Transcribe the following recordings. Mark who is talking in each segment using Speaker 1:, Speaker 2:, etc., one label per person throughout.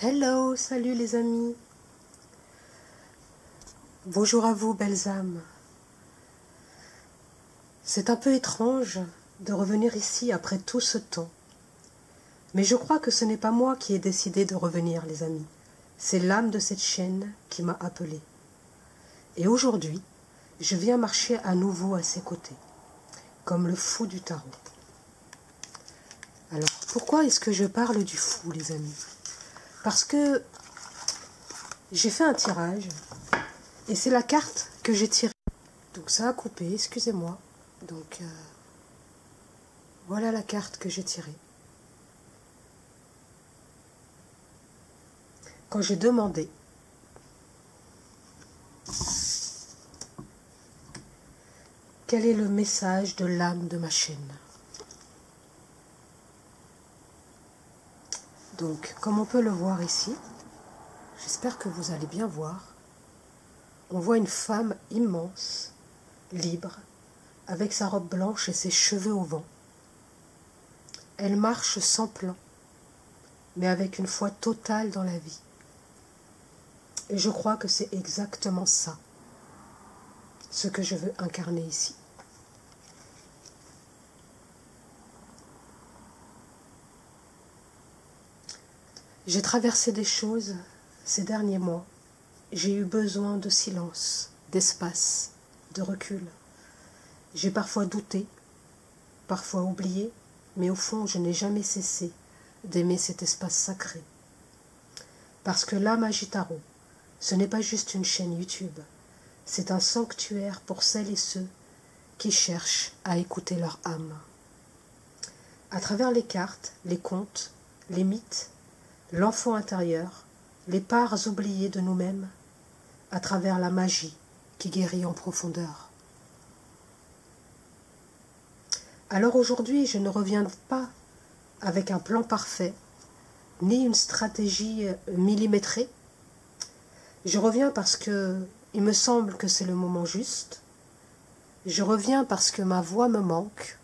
Speaker 1: Hello, salut les amis. Bonjour à vous, belles âmes. C'est un peu étrange de revenir ici après tout ce temps. Mais je crois que ce n'est pas moi qui ai décidé de revenir, les amis. C'est l'âme de cette chaîne qui m'a appelé. Et aujourd'hui, je viens marcher à nouveau à ses côtés, comme le fou du tarot. Alors, pourquoi est-ce que je parle du fou, les amis? Parce que j'ai fait un tirage et c'est la carte que j'ai tirée. Donc ça a coupé, excusez-moi. Donc voilà la carte que j'ai tirée. Quand j'ai demandé quel est le message de l'âme de ma chaîne. Donc, comme on peut le voir ici, j'espère que vous allez bien voir, on voit une femme immense, libre, avec sa robe blanche et ses cheveux au vent. Elle marche sans plan, mais avec une foi totale dans la vie. Et je crois que c'est exactement ça, ce que je veux incarner ici. J'ai traversé des choses ces derniers mois. J'ai eu besoin de silence, d'espace, de recul. J'ai parfois douté, parfois oublié, mais au fond, je n'ai jamais cessé d'aimer cet espace sacré. Parce que la Magie Tarot, ce n'est pas juste une chaîne YouTube, c'est un sanctuaire pour celles et ceux qui cherchent à écouter leur âme. À travers les cartes, les contes, les mythes, l'enfant intérieur, les parts oubliées de nous-mêmes, à travers la magie qui guérit en profondeur. Alors aujourd'hui, je ne reviens pas avec un plan parfait, ni une stratégie millimétrée. Je reviens parce que il me semble que c'est le moment juste. Je reviens parce que ma voix me manque.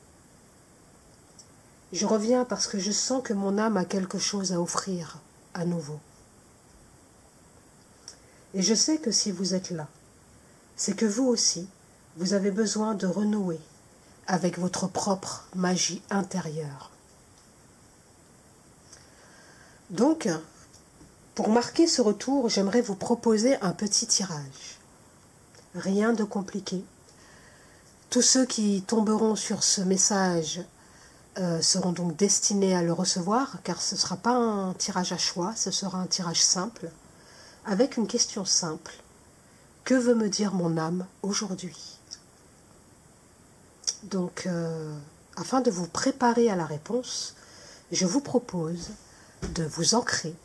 Speaker 1: Je reviens parce que je sens que mon âme a quelque chose à offrir à nouveau. Et je sais que si vous êtes là, c'est que vous aussi, vous avez besoin de renouer avec votre propre magie intérieure. Donc, pour marquer ce retour, j'aimerais vous proposer un petit tirage. Rien de compliqué. Tous ceux qui tomberont sur ce message seront donc destinés à le recevoir, car ce ne sera pas un tirage à choix, ce sera un tirage simple, avec une question simple. Que veut me dire mon âme aujourd'hui? Donc, afin de vous préparer à la réponse, je vous propose de vous ancrer,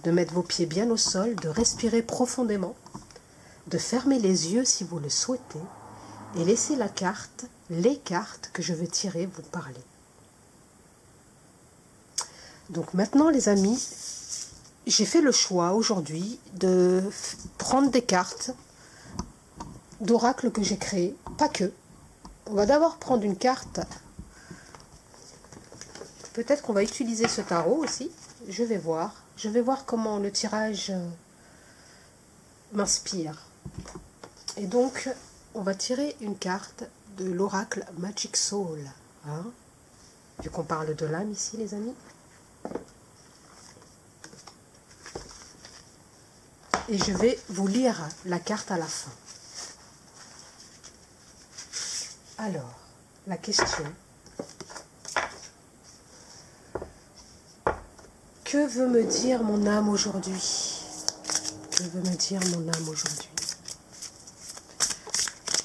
Speaker 1: de mettre vos pieds bien au sol, de respirer profondément, de fermer les yeux si vous le souhaitez, et laisser la carte, les cartes que je vais tirer vous parler. Donc maintenant les amis, j'ai fait le choix aujourd'hui de prendre des cartes d'oracle que j'ai créées, pas que. On va d'abord prendre une carte, peut-être qu'on va utiliser ce tarot aussi, je vais voir comment le tirage m'inspire. Et donc, on va tirer une carte de l'oracle Magic Soul, hein, vu qu'on parle de l'âme ici les amis. Et je vais vous lire la carte à la fin. Alors, la question. Que veut me dire mon âme aujourd'hui? Que veut me dire mon âme aujourd'hui?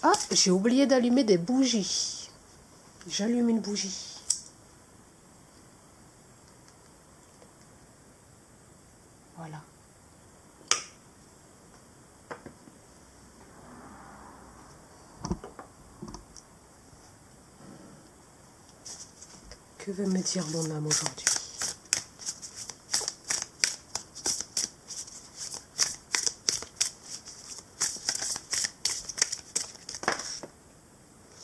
Speaker 1: Ah, j'ai oublié d'allumer des bougies. J'allume une bougie. Voilà. Que veut me dire mon âme aujourd'hui?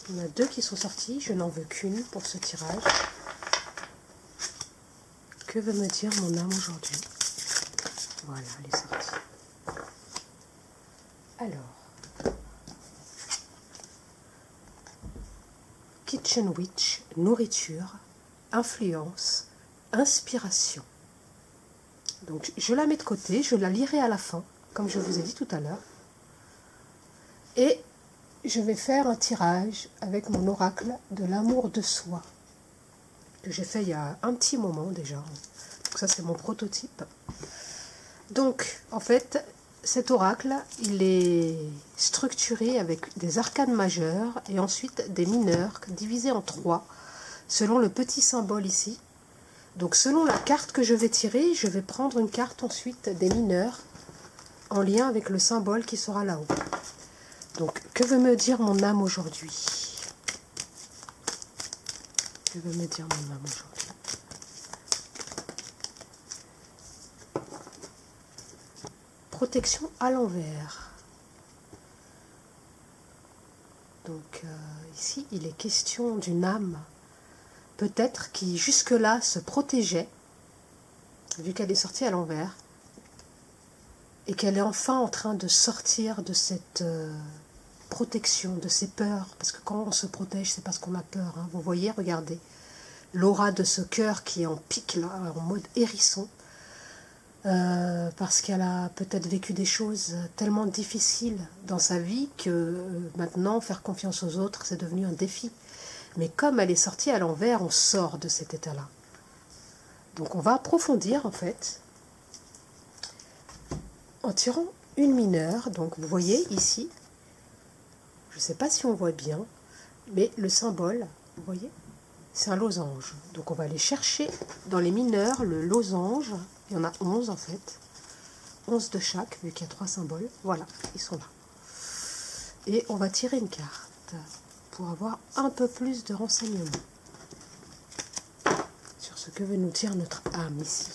Speaker 1: Il y en a deux qui sont sortis, je n'en veux qu'une pour ce tirage. Que veut me dire mon âme aujourd'hui? Voilà, elle est sortie. Alors, Kitchen Witch, nourriture, influence, inspiration. Donc je la mets de côté, je la lirai à la fin, comme je vous ai dit tout à l'heure. Et je vais faire un tirage avec mon oracle de l'amour de soi, que j'ai fait il y a un petit moment déjà. Donc ça c'est mon prototype. Donc en fait, cet oracle, il est structuré avec des arcanes majeures et ensuite des mineurs divisés en 3, selon le petit symbole ici. Donc selon la carte que je vais tirer, je vais prendre une carte ensuite des mineurs en lien avec le symbole qui sera là-haut. Donc que veut me dire mon âme aujourd'hui? Que veut me dire mon âme aujourd'hui? Protection à l'envers. Donc ici, il est question d'une âme, peut-être qui jusque-là se protégeait, vu qu'elle est sortie à l'envers, et qu'elle est enfin en train de sortir de cette protection, de ses peurs, parce que quand on se protège, c'est parce qu'on a peur. Hein. Vous voyez, regardez, l'aura de ce cœur qui est en pique, là, en mode hérisson, parce qu'elle a peut-être vécu des choses tellement difficiles dans sa vie que maintenant, faire confiance aux autres, c'est devenu un défi. Mais comme elle est sortie à l'envers, on sort de cet état-là. Donc on va approfondir en fait, en tirant une mineure. Donc vous voyez ici, je ne sais pas si on voit bien, mais le symbole, vous voyez, c'est un losange. Donc on va aller chercher dans les mineurs le losange. Il y en a 11 en fait. 11 de chaque, vu qu'il y a 3 symboles. Voilà, ils sont là. Et on va tirer une carte pour avoir un peu plus de renseignements sur ce que veut nous dire notre âme ici.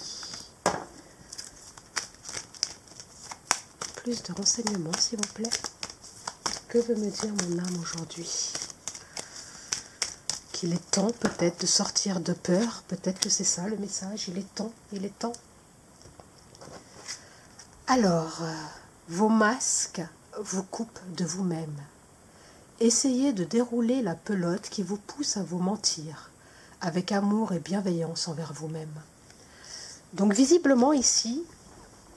Speaker 1: Plus de renseignements, s'il vous plaît. Que veut me dire mon âme aujourd'hui? Qu'il est temps peut-être de sortir de peur. Peut-être que c'est ça le message. Il est temps, il est temps. Alors, vos masques vous coupent de vous-même. Essayez de dérouler la pelote qui vous pousse à vous mentir, avec amour et bienveillance envers vous-même. Donc visiblement ici,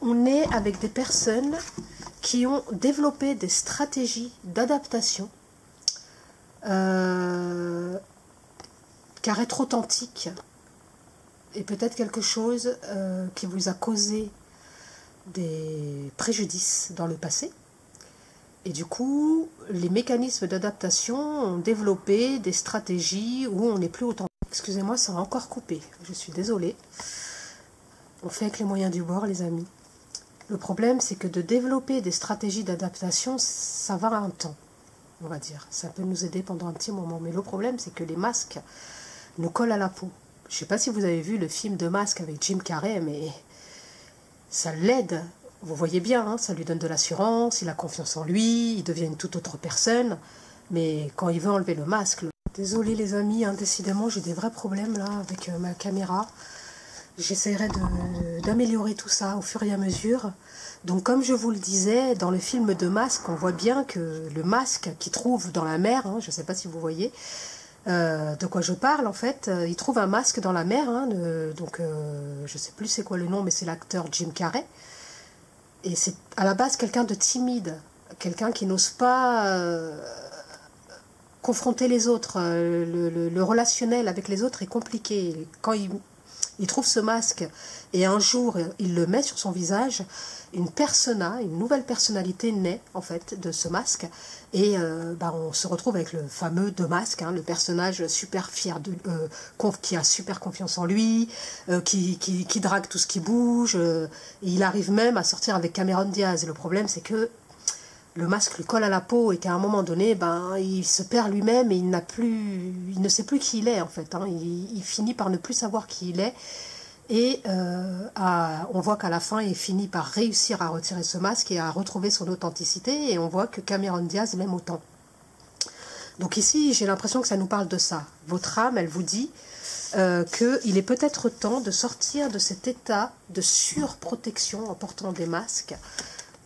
Speaker 1: on est avec des personnes qui ont développé des stratégies d'adaptation, car être authentique est peut-être quelque chose qui vous a causé des préjudices dans le passé. Et du coup, les mécanismes d'adaptation ont développé des stratégies où on n'est plus authentique. Excusez-moi, ça a encore coupé. Je suis désolée. On fait avec les moyens du bord, les amis. Le problème, c'est que de développer des stratégies d'adaptation, ça va un temps, on va dire. Ça peut nous aider pendant un petit moment. Mais le problème, c'est que les masques nous collent à la peau. Je ne sais pas si vous avez vu le film de Masque avec Jim Carrey, mais ça l'aide. Vous voyez bien, hein, ça lui donne de l'assurance, il a confiance en lui, il devient une toute autre personne. Mais quand il veut enlever le masque... Désolée les amis, hein, décidément j'ai des vrais problèmes là avec ma caméra. J'essaierai d'améliorer tout ça au fur et à mesure. Donc comme je vous le disais, dans le film de Masque, on voit bien que le masque qu'il trouve dans la mer, hein, je ne sais pas si vous voyez de quoi je parle en fait, il trouve un masque dans la mer, hein, je ne sais plus c'est quoi le nom, mais c'est l'acteur Jim Carrey. Et c'est à la base quelqu'un de timide, quelqu'un qui n'ose pas confronter les autres. Le relationnel avec les autres est compliqué. Quand il trouve ce masque et un jour il le met sur son visage, une persona, une nouvelle personnalité naît en fait de ce masque. Et on se retrouve avec le fameux De Masque, hein, le personnage super fier, qui a super confiance en lui, qui drague tout ce qui bouge. Et il arrive même à sortir avec Cameron Diaz. Et le problème, c'est que le masque lui colle à la peau et qu'à un moment donné, il se perd lui-même et il ne sait plus qui il est en fait. Hein. Il finit par ne plus savoir qui il est. Et on voit qu'à la fin, il finit par réussir à retirer ce masque et à retrouver son authenticité. Et on voit que Cameron Diaz l'aime autant. Donc ici, j'ai l'impression que ça nous parle de ça. Votre âme, elle vous dit qu'il est peut-être temps de sortir de cet état de surprotection en portant des masques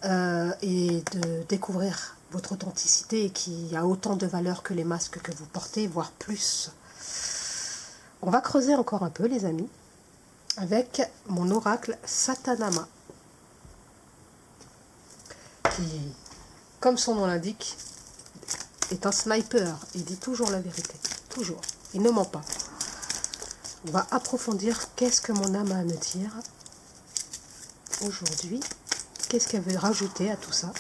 Speaker 1: et de découvrir votre authenticité qui a autant de valeur que les masques que vous portez, voire plus. On va creuser encore un peu, les amis, avec mon oracle Satanama, qui, comme son nom l'indique, est un sniper. Il dit toujours la vérité, toujours. Il ne ment pas. On va approfondir qu'est-ce que mon âme a à me dire aujourd'hui. Qu'est-ce qu'elle veut rajouter à tout ça?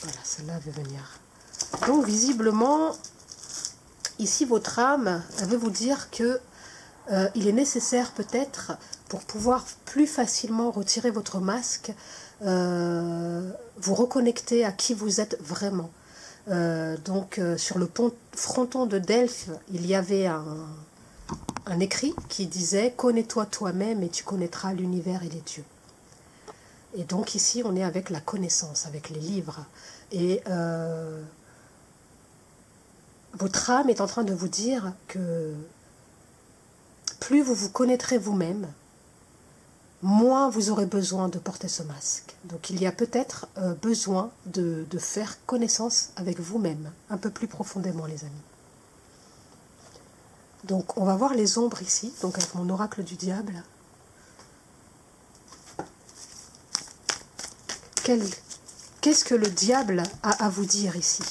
Speaker 1: Voilà, celle-là veut venir. Donc, visiblement, ici, votre âme, elle veut vous dire que il est nécessaire peut-être, pour pouvoir plus facilement retirer votre masque, vous reconnecter à qui vous êtes vraiment. Sur le fronton de Delphes, il y avait un écrit qui disait « Connais-toi toi-même et tu connaîtras l'univers et les dieux ». Et donc ici, on est avec la connaissance, avec les livres. Et votre âme est en train de vous dire que plus vous vous connaîtrez vous-même, moins vous aurez besoin de porter ce masque. Donc il y a peut-être besoin de faire connaissance avec vous-même, un peu plus profondément, les amis. Donc on va voir les ombres ici, donc avec mon oracle du diable. Qu'est-ce que le diable a à vous dire ici?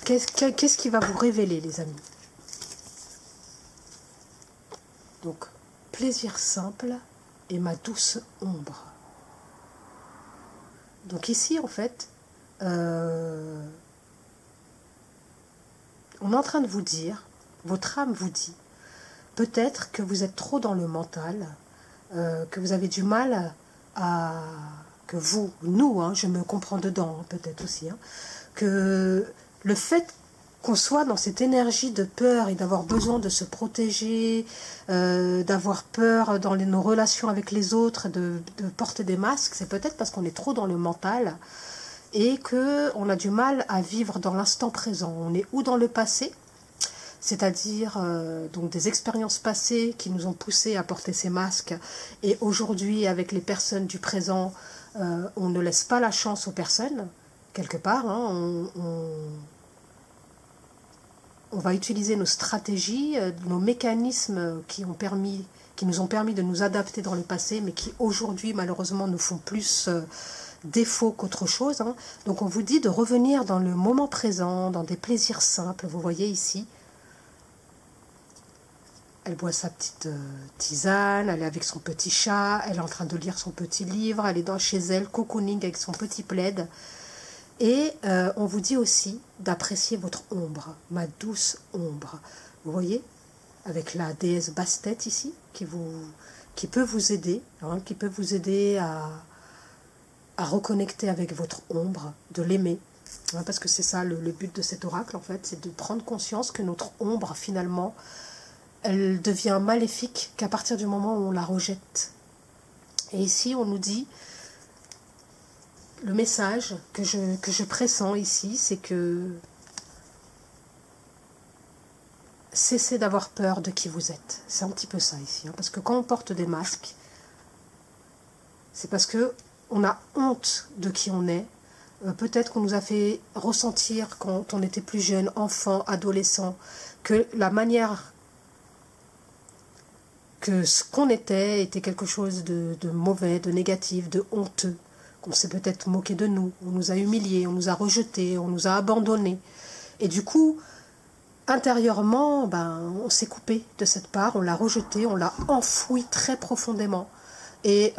Speaker 1: Qu'est-ce qu'il va vous révéler, les amis? Donc, plaisir simple et ma douce ombre. Donc ici, en fait, on est en train de vous dire, votre âme vous dit, peut-être que vous êtes trop dans le mental, que vous avez du mal à... que vous, nous, je me comprends dedans, peut-être aussi, que le fait qu'on soit dans cette énergie de peur et d'avoir besoin de se protéger, d'avoir peur dans nos relations avec les autres, de porter des masques, c'est peut-être parce qu'on est trop dans le mental et qu'on a du mal à vivre dans l'instant présent. On est ou dans le passé, c'est-à-dire donc des expériences passées qui nous ont poussés à porter ces masques, et aujourd'hui, avec les personnes du présent, on ne laisse pas la chance aux personnes, quelque part, on va utiliser nos stratégies, nos mécanismes qui nous ont permis de nous adapter dans le passé, mais qui aujourd'hui malheureusement nous font plus défaut qu'autre chose. Donc on vous dit de revenir dans le moment présent, dans des plaisirs simples. Vous voyez ici, elle boit sa petite tisane, elle est avec son petit chat, elle est en train de lire son petit livre, elle est chez elle, cocooning avec son petit plaid. Et on vous dit aussi d'apprécier votre ombre, ma douce ombre. Vous voyez, avec la déesse Bastet ici, qui peut vous aider, qui peut vous aider à reconnecter avec votre ombre, de l'aimer. Parce que c'est ça le but de cet oracle, en fait, c'est de prendre conscience que notre ombre, finalement, elle devient maléfique qu'à partir du moment où on la rejette. Et ici, on nous dit... Le message que je pressens ici, c'est que cessez d'avoir peur de qui vous êtes. C'est un petit peu ça ici. Parce que quand on porte des masques, c'est parce qu'on a honte de qui on est. Peut-être qu'on nous a fait ressentir quand on était plus jeune, enfant, adolescent, que la manière que ce qu'on était quelque chose de mauvais, de négatif, de honteux. Qu'on s'est peut-être moqué de nous, on nous a humiliés, on nous a rejetés, on nous a abandonnés. Et du coup, intérieurement, on s'est coupé de cette part, on l'a rejetée, on l'a enfouie très profondément. Et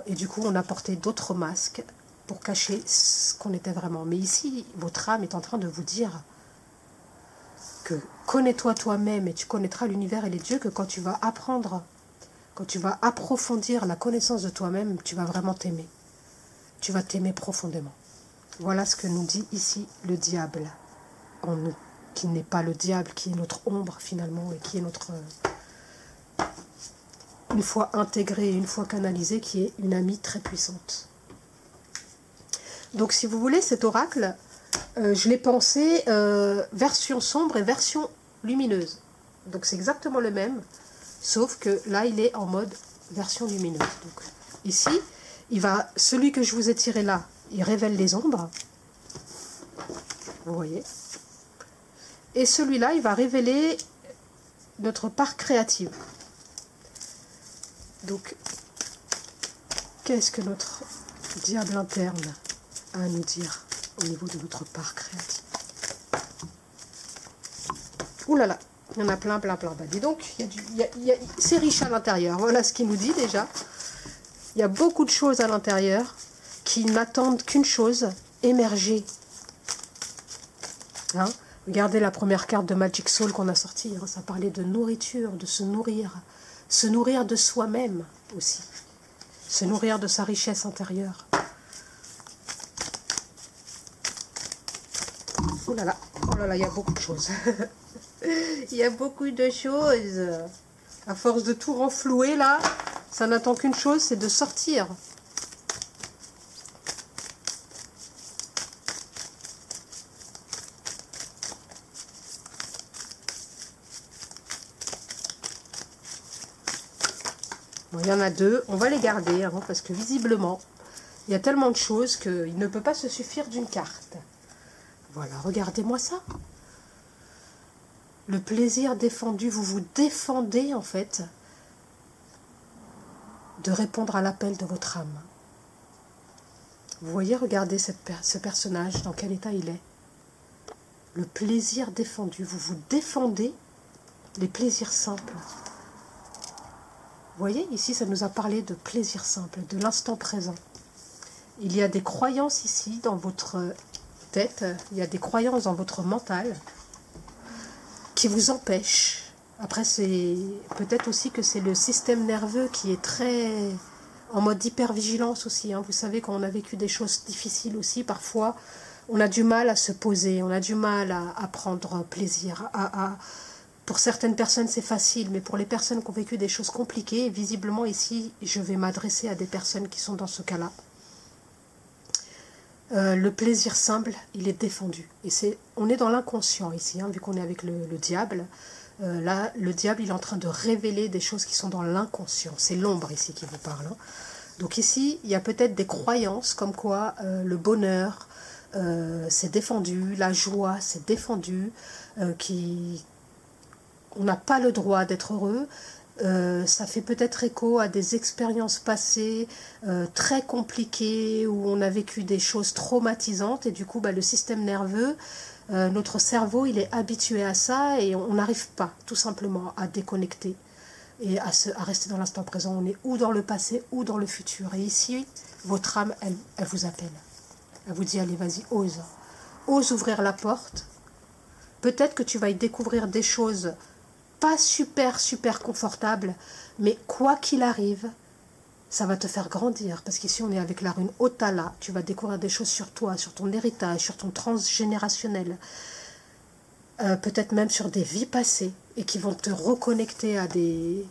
Speaker 1: du coup, on a porté d'autres masques pour cacher ce qu'on était vraiment. Mais ici, votre âme est en train de vous dire que connais-toi toi-même et tu connaîtras l'univers et les dieux, que quand tu vas apprendre, quand tu vas approfondir la connaissance de toi-même, tu vas vraiment t'aimer. Tu vas t'aimer profondément. Voilà ce que nous dit ici le diable, qui n'est pas le diable, qui est notre ombre finalement, et qui est notre, une fois intégrée, une fois canalisée, qui est une amie très puissante. Donc si vous voulez, cet oracle, je l'ai pensé version sombre et version lumineuse. Donc c'est exactement le même, sauf que là, il est en mode version lumineuse. Donc ici, celui que je vous ai tiré là, il révèle les ombres. Vous voyez. Et celui-là, il va révéler notre part créative. Donc, qu'est-ce que notre diable interne a à nous dire au niveau de notre part créative? Ouh là là, il y en a plein. Bah, dis donc, c'est riche à l'intérieur. Voilà ce qu'il nous dit déjà. Il y a beaucoup de choses à l'intérieur qui n'attendent qu'une chose, émerger. Hein? Regardez la première carte de Magic Soul qu'on a sortie. Hein? Ça parlait de nourriture, de se nourrir de soi-même aussi. Se nourrir de sa richesse intérieure. Oh là là, il y a beaucoup de choses. Il y a beaucoup de choses. À force de tout renflouer là, ça n'attend qu'une chose, c'est de sortir. Bon, il y en a deux, on va les garder hein, parce que visiblement, il y a tellement de choses qu'il ne peut pas se suffire d'une carte. Voilà, regardez-moi ça. Le plaisir défendu, vous vous défendez en fait de répondre à l'appel de votre âme. Vous voyez, regardez ce personnage, dans quel état il est. Le plaisir défendu, vous vous défendez les plaisirs simples. Vous voyez, ici, ça nous a parlé de plaisir simple, de l'instant présent. Il y a des croyances ici dans votre tête, il y a des croyances dans votre mental qui vous empêchent. Après, c'est peut-être aussi que c'est le système nerveux qui est très en mode hypervigilance aussi. Hein. Vous savez, quand on a vécu des choses difficiles aussi, parfois, on a du mal à se poser, on a du mal à prendre plaisir, Pour certaines personnes, c'est facile, mais pour les personnes qui ont vécu des choses compliquées, visiblement ici, je vais m'adresser à des personnes qui sont dans ce cas-là. Le plaisir simple, il est défendu. Et on est dans l'inconscient ici, hein, vu qu'on est avec le diable. Là, le diable, il est en train de révéler des choses qui sont dans l'inconscient. C'est l'ombre ici qui vous parle. Hein. Donc ici, il y a peut-être des croyances comme quoi le bonheur, c'est défendu, la joie, c'est défendu, on n'a pas le droit d'être heureux. Ça fait peut-être écho à des expériences passées très compliquées où on a vécu des choses traumatisantes et du coup le système nerveux, notre cerveau, il est habitué à ça et on n'arrive pas tout simplement à déconnecter et à rester dans l'instant présent. On est ou dans le passé ou dans le futur. Et ici, votre âme, elle vous appelle. Elle vous dit, allez, vas-y, ose. Ose ouvrir la porte. Peut-être que tu vas y découvrir des choses pas super confortables, mais quoi qu'il arrive, ça va te faire grandir. Parce qu'ici, on est avec la rune Otala. Tu vas découvrir des choses sur toi, sur ton héritage, sur ton transgénérationnel. Peut-être même sur des vies passées et qui vont te reconnecter à des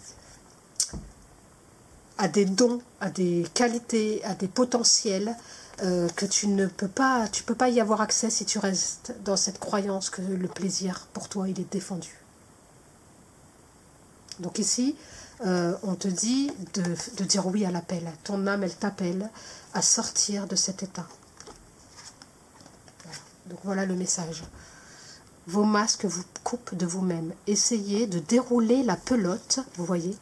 Speaker 1: dons, à des qualités, à des potentiels que tu peux pas y avoir accès si tu restes dans cette croyance que le plaisir pour toi il est défendu. Donc ici on te dit de dire oui à l'appel. Ton âme elle t'appelle à sortir de cet état. Voilà. Donc voilà le message. Vos masques vous coupent de vous-même. Essayez de dérouler la pelote. Vous voyez,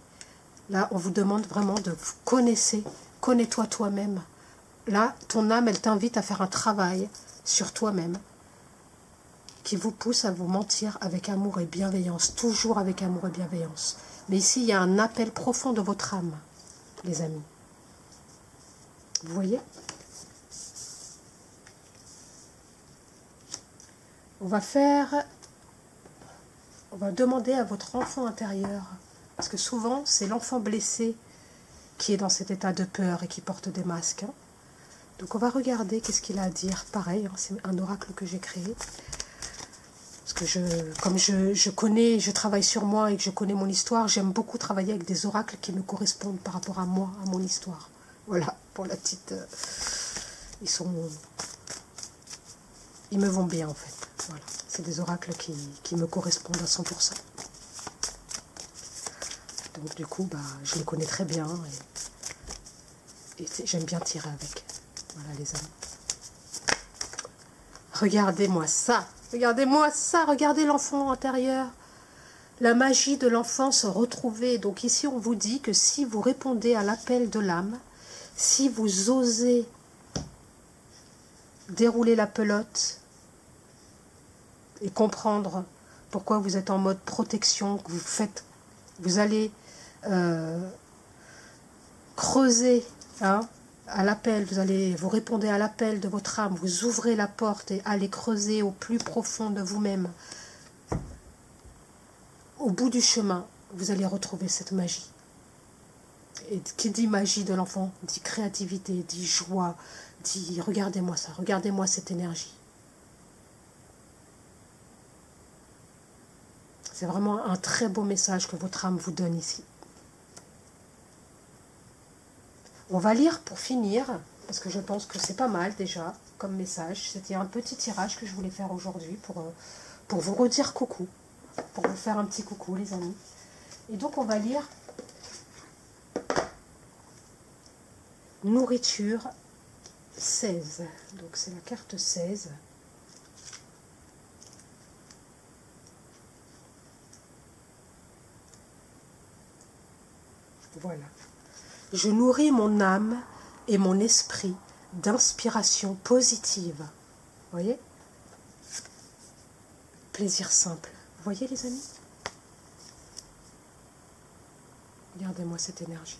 Speaker 1: là, on vous demande vraiment de vous connaître. Connais-toi toi-même. Là, ton âme, elle t'invite à faire un travail sur toi-même qui vous pousse à vous mentir avec amour et bienveillance. Toujours avec amour et bienveillance. Mais ici, il y a un appel profond de votre âme, les amis. Vous voyez ? On va demander à votre enfant intérieur, parce que souvent c'est l'enfant blessé qui est dans cet état de peur et qui porte des masques. Hein. Donc on va regarder qu'est-ce qu'il a à dire. Pareil, hein, c'est un oracle que j'ai créé. Parce que comme je connais, je travaille sur moi et que je connais mon histoire, j'aime beaucoup travailler avec des oracles qui me correspondent par rapport à moi, à mon histoire. Voilà, pour la petite Ils me vont bien en fait. Voilà. C'est des oracles qui me correspondent à 100%. Donc du coup, bah, je les connais très bien et j'aime bien tirer avec. Voilà les amis. Regardez-moi ça. Regardez-moi ça. Regardez l'enfant intérieur. La magie de l'enfance retrouvée. Donc ici, on vous dit que si vous répondez à l'appel de l'âme, si vous osez dérouler la pelote et comprendre pourquoi vous êtes en mode protection, que vous allez creuser à l'appel, vous répondez à l'appel de votre âme, vous ouvrez la porte et allez creuser au plus profond de vous-même. Au bout du chemin, vous allez retrouver cette magie. Et qui dit magie de l'enfant, dit créativité, dit joie, dit regardez-moi ça, regardez-moi cette énergie. C'est vraiment un très beau message que votre âme vous donne ici. On va lire pour finir, parce que je pense que c'est pas mal déjà comme message. C'était un petit tirage que je voulais faire aujourd'hui pour vous redire coucou, pour vous faire un petit coucou les amis. Et donc on va lire nourriture 16. Donc c'est la carte 16. Voilà. Je nourris mon âme et mon esprit d'inspiration positive. Vous voyez? Plaisir simple. Vous voyez les amis? Regardez-moi cette énergie.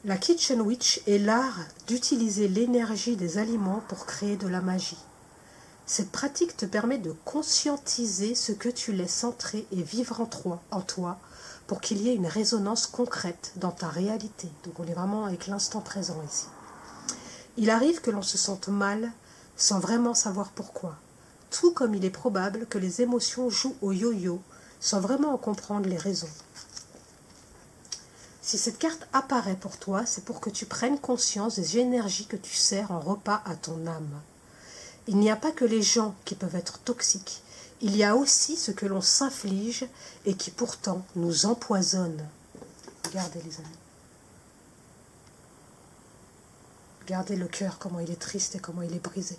Speaker 1: La Kitchen Witch est l'art d'utiliser l'énergie des aliments pour créer de la magie. Cette pratique te permet de conscientiser ce que tu laisses entrer et vivre en toi pour qu'il y ait une résonance concrète dans ta réalité. Donc on est vraiment avec l'instant présent ici. Il arrive que l'on se sente mal sans vraiment savoir pourquoi. Tout comme il est probable que les émotions jouent au yo-yo sans vraiment en comprendre les raisons. Si cette carte apparaît pour toi, c'est pour que tu prennes conscience des énergies que tu sers en repas à ton âme. Il n'y a pas que les gens qui peuvent être toxiques. Il y a aussi ce que l'on s'inflige et qui pourtant nous empoisonne. Regardez les amis. Regardez le cœur, comment il est triste et comment il est brisé.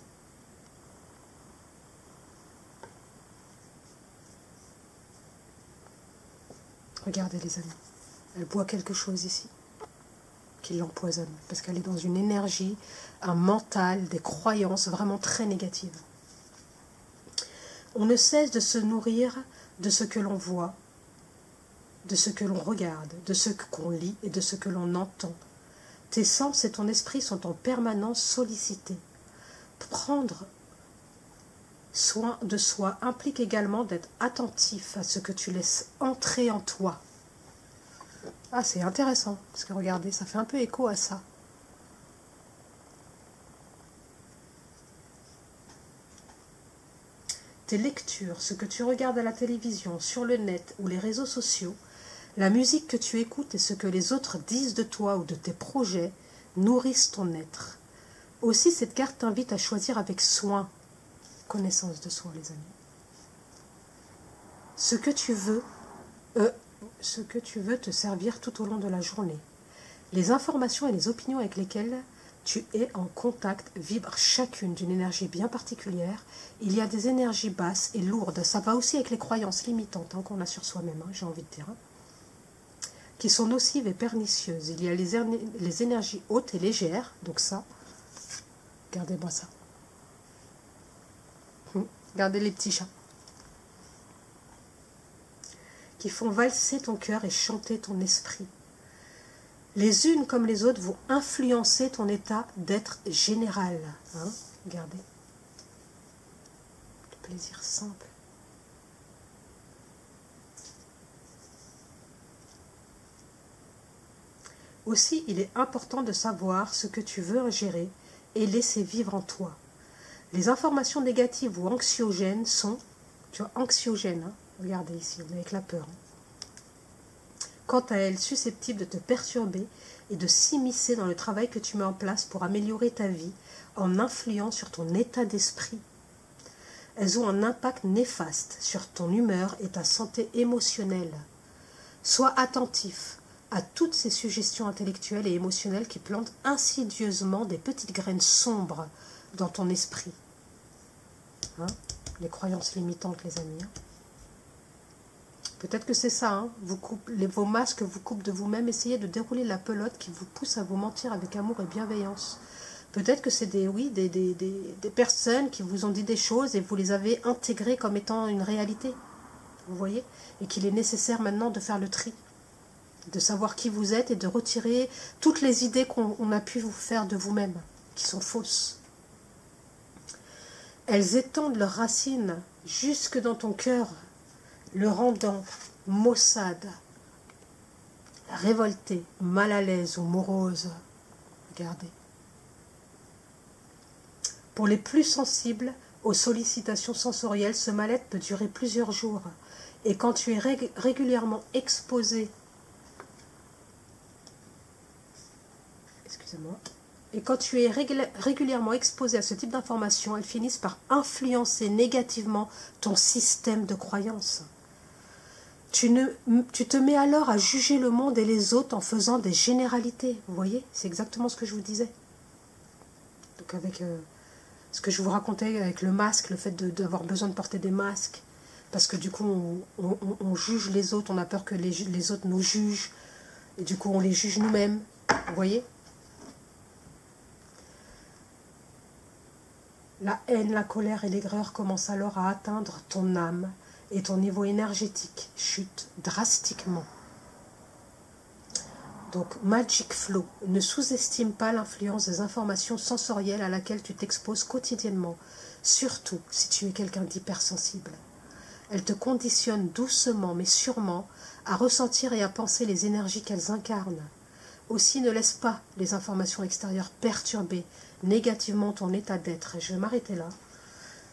Speaker 1: Regardez les amis. Elle boit quelque chose ici qui l'empoisonne, parce qu'elle est dans une énergie, un mental, des croyances vraiment très négatives. On ne cesse de se nourrir de ce que l'on voit, de ce que l'on regarde, de ce qu'on lit et de ce que l'on entend. Tes sens et ton esprit sont en permanence sollicités. Prendre soin de soi implique également d'être attentif à ce que tu laisses entrer en toi. Ah, c'est intéressant, parce que regardez, ça fait un peu écho à ça. Tes lectures, ce que tu regardes à la télévision, sur le net ou les réseaux sociaux, la musique que tu écoutes et ce que les autres disent de toi ou de tes projets nourrissent ton être. Aussi, cette carte t'invite à choisir avec soin, connaissance de soi, les amis. Ce que tu veux te servir tout au long de la journée. Les informations et les opinions avec lesquelles tu es en contact vibrent chacune d'une énergie bien particulière. Il y a des énergies basses et lourdes. Ça va aussi avec les croyances limitantes qu'on a sur soi-même, j'ai envie de dire, qui sont nocives et pernicieuses. Il y a les énergies hautes et légères, donc ça, regardez-moi ça. Regardez les petits chats qui font valser ton cœur et chanter ton esprit. Les unes comme les autres vont influencer ton état d'être général. Regardez. Le plaisir simple. Aussi, il est important de savoir ce que tu veux ingérer et laisser vivre en toi. Les informations négatives ou anxiogènes sont, anxiogènes, regardez ici, on est avec la peur. quant à elle, susceptibles de te perturber et de s'immiscer dans le travail que tu mets en place pour améliorer ta vie en influant sur ton état d'esprit. Elles ont un impact néfaste sur ton humeur et ta santé émotionnelle. Sois attentif à toutes ces suggestions intellectuelles et émotionnelles qui plantent insidieusement des petites graines sombres dans ton esprit. Hein? Les croyances limitantes, les amis. Hein? Peut-être que c'est ça. Hein? Vos masques vous coupent de vous-même. Essayez de dérouler la pelote qui vous pousse à vous mentir avec amour et bienveillance. Peut-être que c'est des personnes qui vous ont dit des choses et vous les avez intégrées comme étant une réalité. Vous voyez? Et qu'il est nécessaire maintenant de faire le tri. De savoir qui vous êtes et de retirer toutes les idées qu'on a pu vous faire de vous-même, qui sont fausses. Elles étendent leurs racines jusque dans ton cœur, le rendant maussade, révolté, mal à l'aise ou morose. Regardez. Pour les plus sensibles aux sollicitations sensorielles, ce mal-être peut durer plusieurs jours. Et quand tu es régulièrement exposé, et quand tu es régulièrement exposé à ce type d'informations, elles finissent par influencer négativement ton système de croyance. Tu te mets alors à juger le monde et les autres en faisant des généralités. Vous voyez, c'est exactement ce que je vous disais. Donc avec ce que je vous racontais avec le masque, le fait d'avoir besoin de porter des masques, parce que du coup on juge les autres, on a peur que les autres nous jugent, et du coup on les juge nous-mêmes. Vous voyez ? La haine, la colère et l'aigreur commencent alors à atteindre ton âme et ton niveau énergétique chute drastiquement. Donc, Magic Flow, ne sous-estime pas l'influence des informations sensorielles à laquelle tu t'exposes quotidiennement, surtout si tu es quelqu'un d'hypersensible. Elles te conditionnent doucement mais sûrement à ressentir et à penser les énergies qu'elles incarnent. Aussi, ne laisse pas les informations extérieures perturber négativement ton état d'être. Je vais m'arrêter là.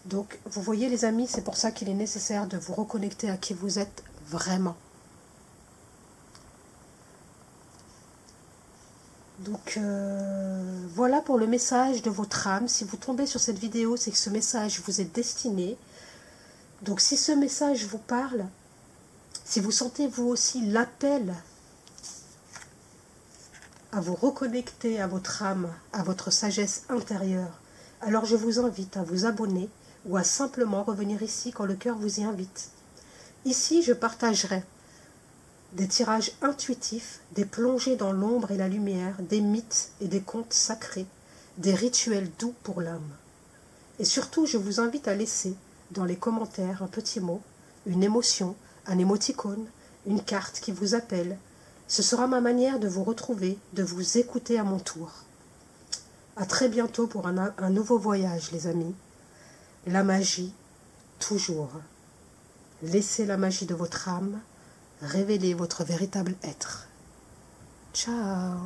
Speaker 1: Donc, vous voyez les amis, c'est pour ça qu'il est nécessaire de vous reconnecter à qui vous êtes vraiment. Donc, voilà pour le message de votre âme. Si vous tombez sur cette vidéo, c'est que ce message vous est destiné. Donc, si ce message vous parle, si vous sentez vous aussi l'appel à vous reconnecter à votre âme, à votre sagesse intérieure, alors je vous invite à vous abonner ou à simplement revenir ici quand le cœur vous y invite. Ici, je partagerai des tirages intuitifs, des plongées dans l'ombre et la lumière, des mythes et des contes sacrés, des rituels doux pour l'âme. Et surtout, je vous invite à laisser dans les commentaires un petit mot, une émotion, un émoticône, une carte qui vous appelle. Ce sera ma manière de vous retrouver, de vous écouter à mon tour. À très bientôt pour un nouveau voyage, les amis. La magie, toujours. Laissez la magie de votre âme révéler votre véritable être. Ciao.